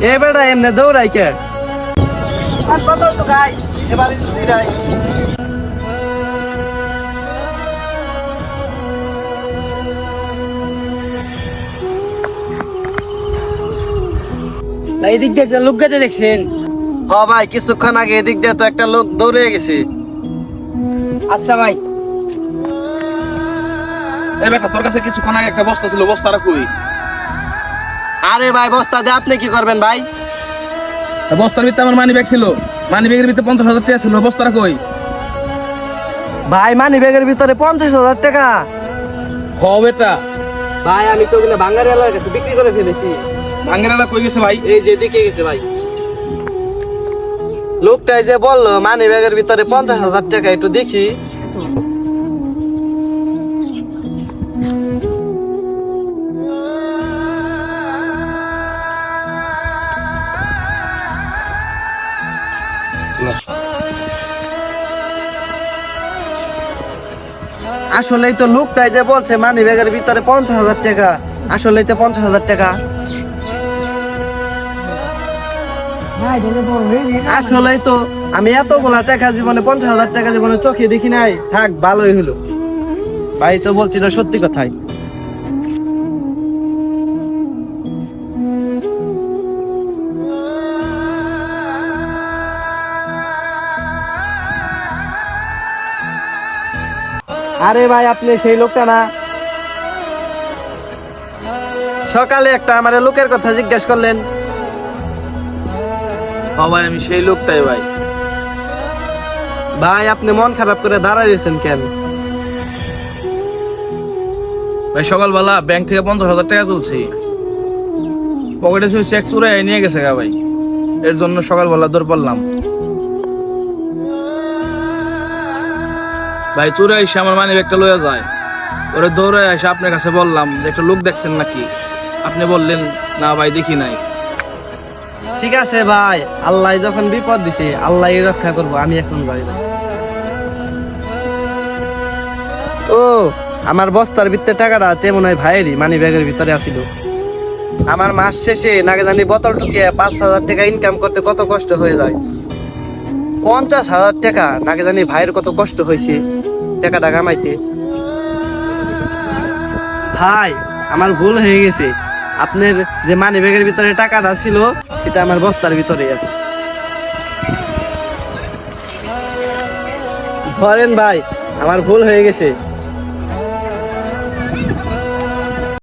এ বেটা এমনি দৌড়াই কে? আর কত তো গাই এবারে যাই। ভাই এদিক দিয়ে একটা লোক গেতে দেখছেন? হ ভাই, কিছুক্ষণ আগে এদিক দিয়ে তো একটা লোক দৌড়ে গেছে। আচ্ছা ভাই। এই বেটা, তোর কাছে কিছুক্ষণ আগে একটা বস্তা ছিল, বস্তাটা কই? আরে ভাই, বস্তা দিয়ে আপনি কি করবেন ভাই? বস্তার ভিতরে আমার মানি ব্যাগ ছিল, মানি ব্যাগের ভিতরে 50,000 টাকা ছিল, বস্তাটা কই? ভাই মানি ব্যাগের ভিতরে 50,000 টাকা? হ বেটা। ভাই আমি তো ওগুলো বাঙালি এলাকার কাছে বিক্রি করে ফেলেছি। ভাঙ্গেরালা কই গেছে ভাই? এই যে দিকে গেছে ভাই। লোকটাই যে বললো মানি ব্যাগের ভিতরে 50,000 টাকা, একটু দেখি। আসলেই তো লোকটাই যে বলছে মানি ব্যাগের ভিতরে 50,000 টাকা, আসলেই তো 50,000 টাকা। আসলেই তো আমি এতগুলা টাকা জীবনে 50,000 টাকা জীবনে চোখে দেখি নাই। থাক, ভালোই হলো। ভাই তো বলছিল সত্যি কথাই। আরে ভাই, আপনি সেই লোকটা না? সকালে একটা আমার লোকের কথা জিজ্ঞেস করলেন। হ ভাই, আমি সেই লোকটাই ভাই। ভাই আপনি মন খারাপ করে দাঁড়াইছেন কেন? ভাই সকালবেলা ব্যাংক থেকে 50,000 টাকা তুলছি, পকেটে শুধু চেক চুরাই নিয়ে গেছে গা ভাই। এর জন্য সকালবেলা দৌড় পড়লাম ভাই। চুরে এসে আমার মানি ব্যাগটা লয়ে যায়, ওরে দৌড়ে এসে আপনার কাছে বললাম যে একটা লোক দেখছেন নাকি? আপনি বললেন না ভাই, দেখি নাই। ঠিক আছে ভাই, আল্লাহ যখন বিপদ দিছে আল্লাহ রক্ষা করবো, আমি এখন যাই ভাই। ও, আমার বস্তার ভিতরে টাকাটা তেমন হয় ভাইয়েরই মানি ব্যাগের ভিতরে আসিল। আমার মাস শেষে নাকি জানি বোতল ঢুকিয়ে 5,000 টাকা ইনকাম করতে কত কষ্ট হয়ে যায়। 50,000 টাকা নাকি জানি ভাইয়ের কত কষ্ট হয়েছে টাকাটা কামাইতে। ভাই আমার ভুল হয়ে গেছে, আপনার যে মানি ব্যাগের ভিতরে টাকাটা ছিল সেটা আমার বস্তার ভিতরে আছে। ধরেন ভাই, আমার ভুল হয়ে গেছে।